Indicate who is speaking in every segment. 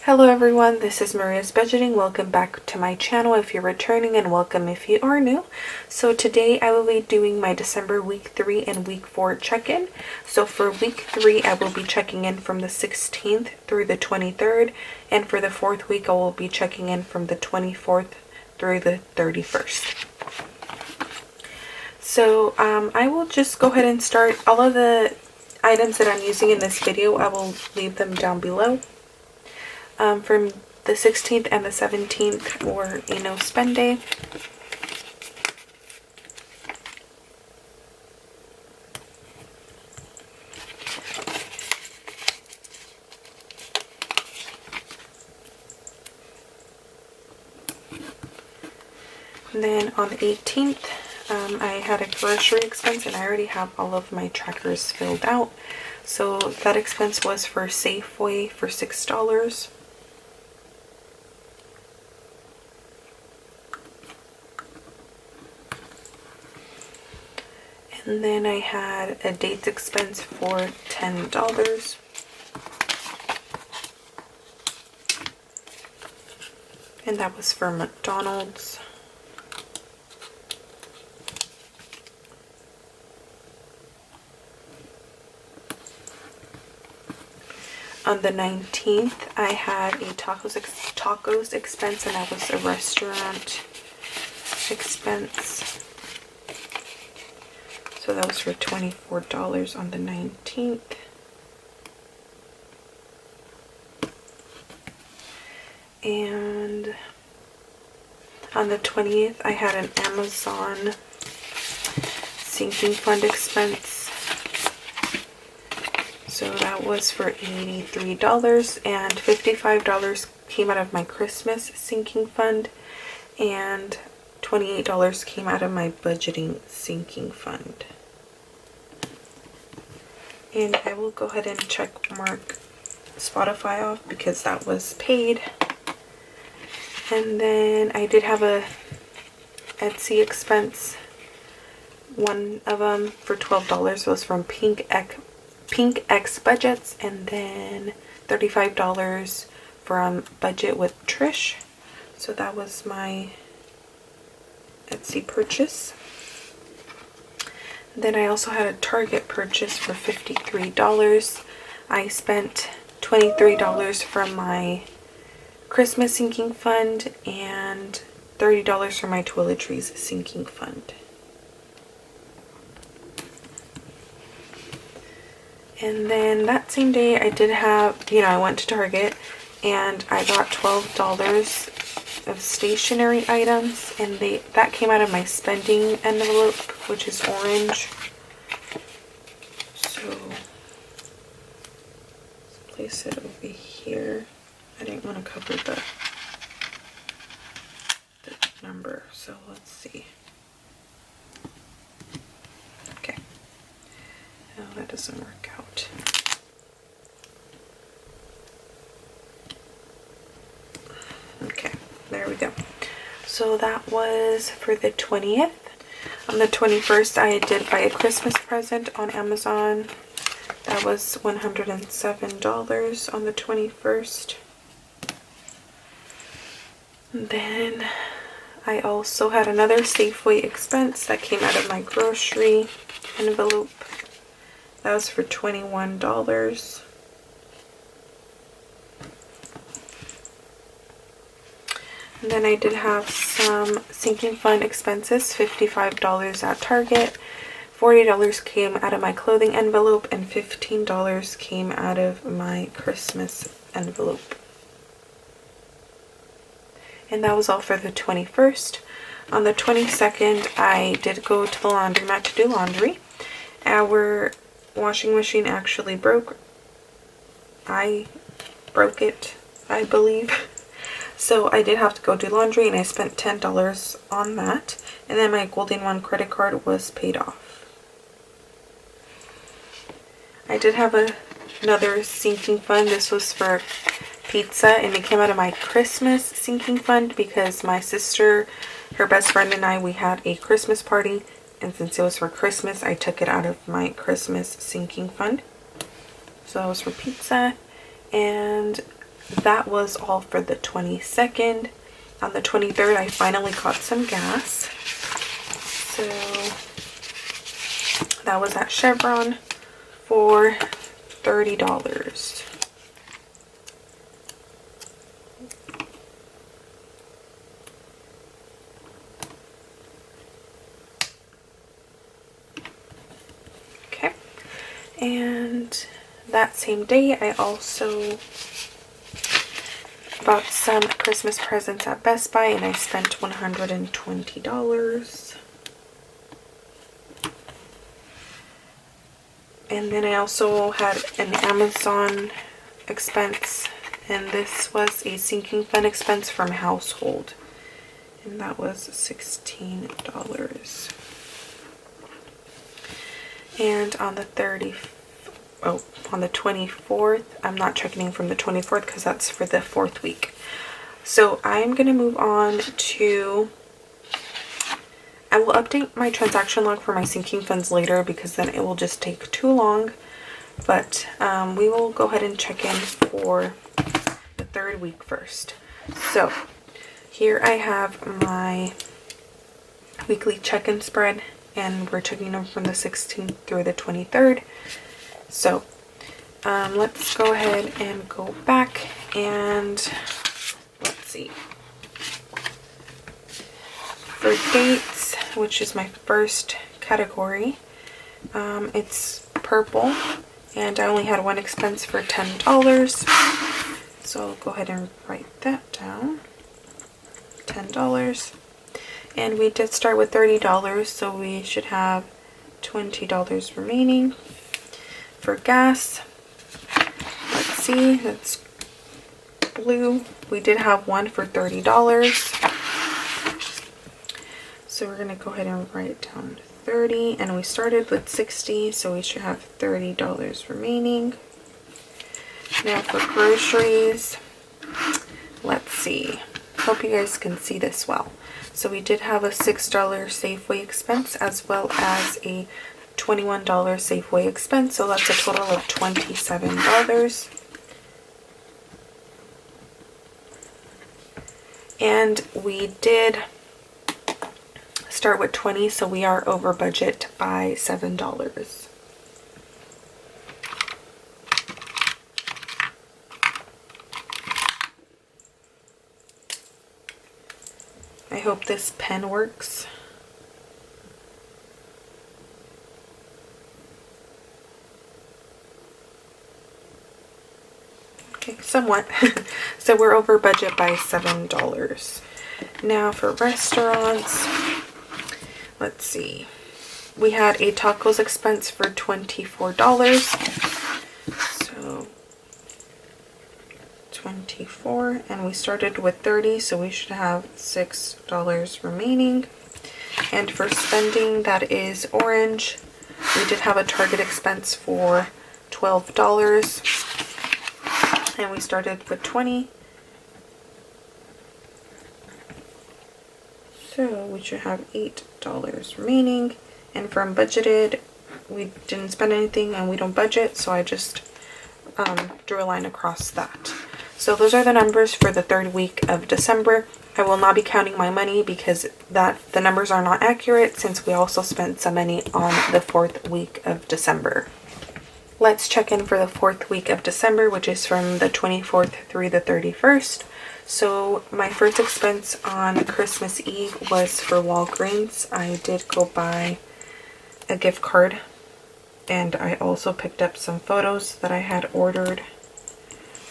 Speaker 1: Hello everyone, this is Maria's Budgeting. Welcome back to my channel if you're returning, and welcome if you are new. So today I will be doing my December week 3 and week 4 check-in. So for week 3 I will be checking in from the 16th through the 23rd, and for the 4th week I will be checking in from the 24th through the 31st. So I will just go ahead and start. All of the items that I'm using in this video, I will leave them down below. From the 16th and the 17th or no spend day. And then on the 18th, I had a grocery expense, and I already have all of my trackers filled out. So that expense was for Safeway for $6. And then I had a dates expense for $10. And that was for McDonald's. On the 19th, I had a tacos expense, and that was a restaurant expense. So that was for $24 on the 19th. And on the 20th, I had an Amazon sinking fund expense. So that was for $83, and $55 came out of my Christmas sinking fund, and $28 came out of my budgeting sinking fund. And I will go ahead and check mark Spotify off because that was paid. And then I did have a Etsy expense. One of them for $12 was from Pink X Budgets, and then $35 from Budget with Trish. So that was my Etsy purchase. Then I also had a Target purchase for $53. I spent $23 from my Christmas sinking fund and $30 from my toiletries sinking fund. And then that same day I did have, I went to Target and I got $12 of stationery items, and that came out of my spending envelope, which is orange. So let's place it over here. I didn't want to cover the number, so let's see. Okay. No, that doesn't work out. Okay, there we go. So that was for the 20th. On the 21st, I did buy a Christmas present on Amazon. That was $107 on the 21st. And then I also had another Safeway expense that came out of my grocery envelope. That was for $21. And then I did have some sinking fund expenses, $55 at Target, $40 came out of my clothing envelope, and $15 came out of my Christmas envelope. And that was all for the 21st. On the 22nd, I did go to the laundromat to do laundry. Our washing machine actually broke. I broke it, I believe. So I did have to go do laundry, and I spent $10 on that. And then my Golden One credit card was paid off. I did have another sinking fund. This was for pizza, and it came out of my Christmas sinking fund because my sister, her best friend, and I, we had a Christmas party, and since it was for Christmas, I took it out of my Christmas sinking fund. So that was for pizza. And that was all for the 22nd. On the 23rd, I finally caught some gas. So that was at Chevron for $30. Okay. And that same day, I also bought some Christmas presents at Best Buy, and I spent $120. And then I also had an Amazon expense, and this was a sinking fund expense from Household, and that was $16. And on the 24th, I'm not checking from the 24th because that's for the 4th week. So I'm going to move on to, I will update my transaction log for my sinking funds later because then it will just take too long. But we will go ahead and check in for the 3rd week first. So here I have my weekly check-in spread, and we're checking them from the 16th through the 23rd. So let's go ahead and go back and let's see. For dates, which is my first category, it's purple, and I only had one expense for $10. So I'll go ahead and write that down. $10. And we did start with $30, so we should have $20 remaining. For gas, let's see, that's blue. We did have one for $30. So we're going to go ahead and write down 30, and we started with 60, so we should have $30 remaining. Now for groceries, let's see. Hope you guys can see this well. So we did have a $6 Safeway expense as well as a $21 Safeway expense, so that's a total of $27. And we did start with 20, so we are over budget by $7. I hope this pen works. Okay, somewhat. So we're over budget by $7. Now for restaurants, let's see. We had a tacos expense for $24. So 24, and we started with 30, so we should have $6 remaining. And for spending, that is orange. We did have a Target expense for $12, and we started with 20. So we should have $8 remaining. And from budgeted, we didn't spend anything and we don't budget, so I just drew a line across that. So those are the numbers for the 3rd week of December. I will not be counting my money because the numbers are not accurate, since we also spent some money on the 4th week of December. Let's check in for the 4th week of December, which is from the 24th through the 31st. So my first expense on Christmas Eve was for Walgreens. I did go buy a gift card, and I also picked up some photos that I had ordered.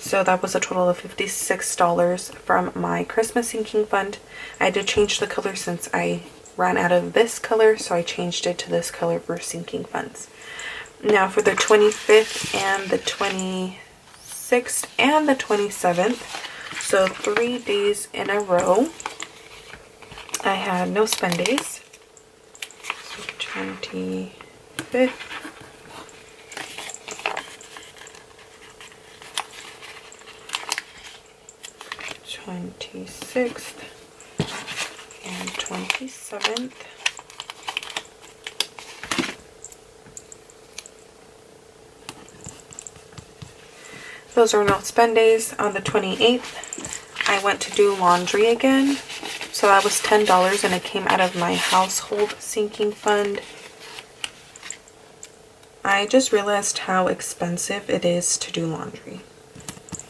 Speaker 1: So that was a total of $56 from my Christmas sinking fund. I did change the color since I ran out of this color, so I changed it to this color for sinking funds. Now for the 25th and the 26th and the 27th, so 3 days in a row, I had no spend days. So 25th, 26th, and 27th. those are no spend days. On the 28th, I went to do laundry again. So that was $10 and it came out of my household sinking fund. I just realized how expensive it is to do laundry.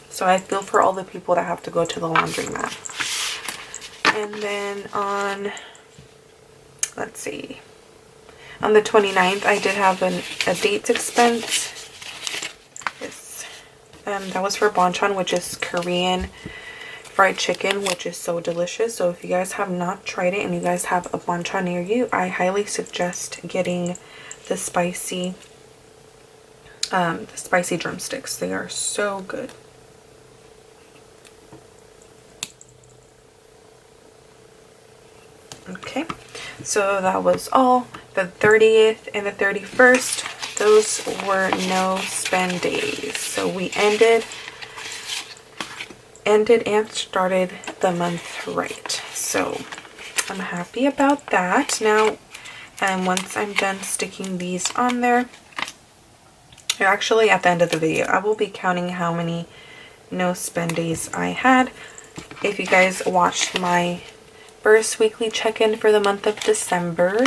Speaker 1: So I feel for all the people that have to go to the laundromat. And then on, let's see, on the 29th, I did have a dates expense. That was for Bonchon, which is Korean fried chicken, which is so delicious. So if you guys have not tried it and you guys have a Bonchon near you, I highly suggest getting the spicy drumsticks. They are so good. Okay, so that was all. The 30th and the 31st, those were no spend days. So we ended and started the month right. So I'm happy about that. Now, once I'm done sticking these on there, or actually at the end of the video, I will be counting how many no spend days I had. If you guys watched my first weekly check-in for the month of December,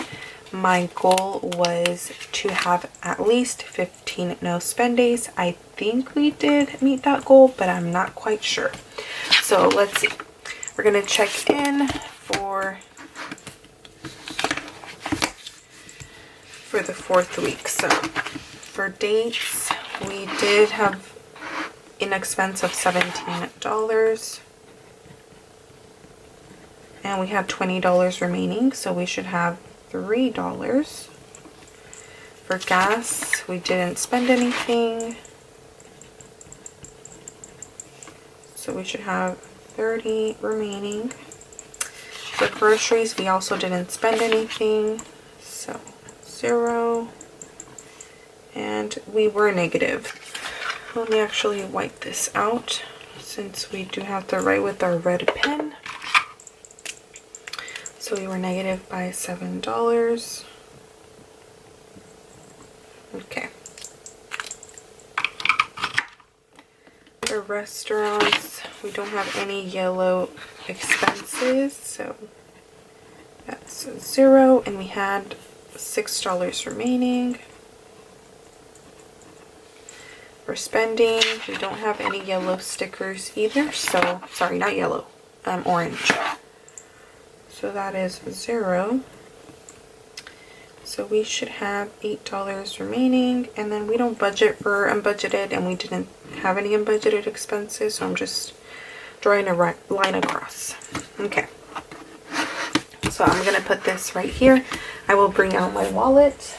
Speaker 1: my goal was to have at least 15 no spend days. I think we did meet that goal, but I'm not quite sure. So let's see. We're gonna check in for the 4th week. So for dates, we did have an expense of $17. And we have $20 remaining, so we should have $3. For gas, we didn't spend anything, so we should have $30 remaining. For groceries, we also didn't spend anything, so $0. And we were negative. Let me actually wipe this out since we do have to write with our red pen. So we were negative by $7. Okay. For restaurants, we don't have any yellow expenses, so that's $0. And we had $6 remaining. For spending, we don't have any yellow stickers either, so, sorry, not yellow, orange. So that is $0. So we should have $8 remaining, and then we don't budget for unbudgeted, and we didn't have any unbudgeted expenses, so I'm just drawing a line across. Okay. So I'm going to put this right here. I will bring out my wallet.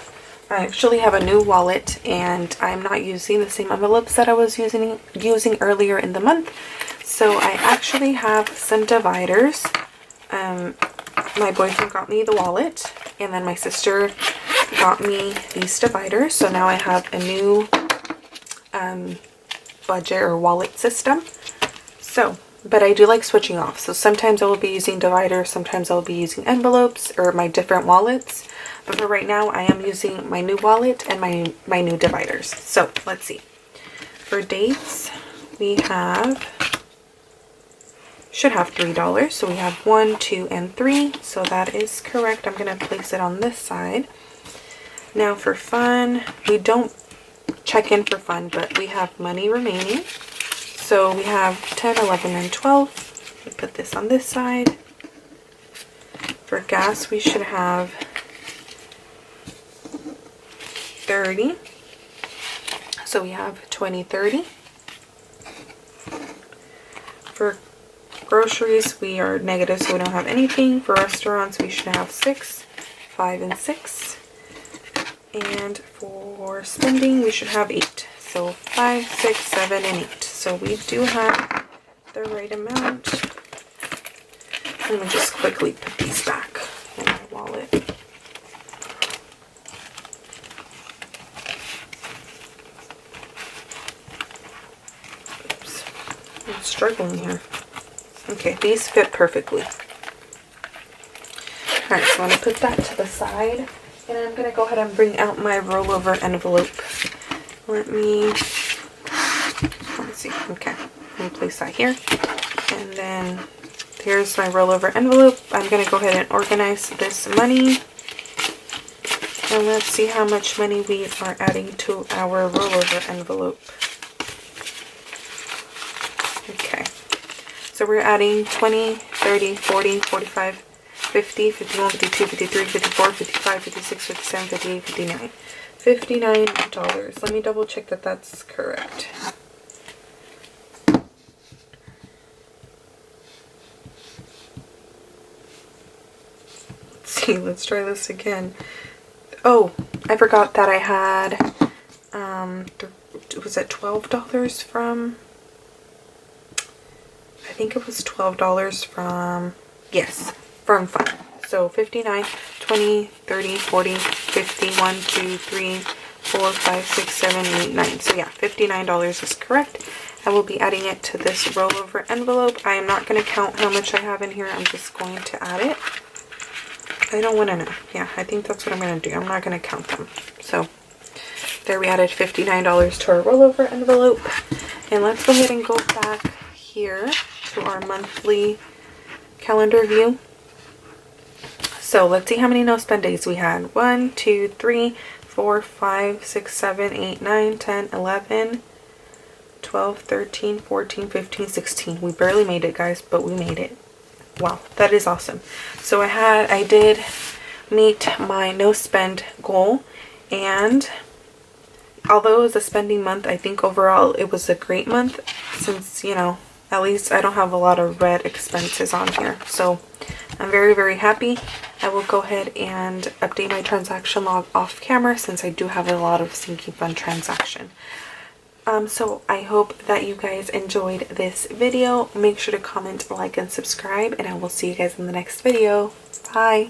Speaker 1: I actually have a new wallet, and I'm not using the same envelopes that I was using earlier in the month. So I actually have some dividers. My boyfriend got me the wallet, and then my sister got me these dividers. So now I have a new budget or wallet system. So, but I do like switching off. So sometimes I will be using dividers, sometimes I will be using envelopes or my different wallets. But for right now, I am using my new wallet and my new dividers. So let's see. For dates, we should have $3. So we have 1, 2, and 3. So that is correct. I'm going to place it on this side. Now for fun, we don't check in for fun, but we have money remaining. So we have 10, 11, and 12. We put this on this side. For gas, we should have 30. So we have 20, 30. For groceries, we are negative, so we don't have anything. For restaurants, we should have 6, 5, and 6. And for spending, we should have 8. So 5, 6, 7, and 8. So we do have the right amount. Let me just quickly put these back in my wallet. Oops. I'm struggling here. Okay, these fit perfectly. Alright, so I'm going to put that to the side. And I'm going to go ahead and bring out my rollover envelope. Let's see. Okay, let me place that here. And then here's my rollover envelope. I'm going to go ahead and organize this money. And let's see how much money we are adding to our rollover envelope. Okay, so we're adding 20, 30, 40, 45, 50, 51, 52, 53, 54, 55, 56, 57, 58, 59. $59. Let me double check that that's correct. Let's see, let's try this again. Oh, I forgot that I had, was it $12 from, I think it was $12 from, yes, from Fun. So 59, 20, 30, 40, 50, 1, 2, 3, 4, 5, 6, 7, 8, 9. So yeah, $59 is correct. I will be adding it to this rollover envelope. I am not going to count how much I have in here. I'm just going to add it. I don't want to know. Yeah, I think that's what I'm going to do. I'm not going to count them. So there, we added $59 to our rollover envelope. And let's go ahead and go back here to our monthly calendar view. So let's see how many no spend days we had. 1, 2, 3, 4, 5, 6, 7, 8, 9, 10, 11, 12, 13, 14, 15, 16. We barely made it, guys, but we made it. Wow, that is awesome. So I did meet my no spend goal, and although it was a spending month, I think overall it was a great month since, you know, at least I don't have a lot of red expenses on here. So I'm very, very happy. I will go ahead and update my transaction log off camera since I do have a lot of Sinking Fun transaction. So I hope that you guys enjoyed this video. Make sure to comment, like, and subscribe, and I will see you guys in the next video. Bye!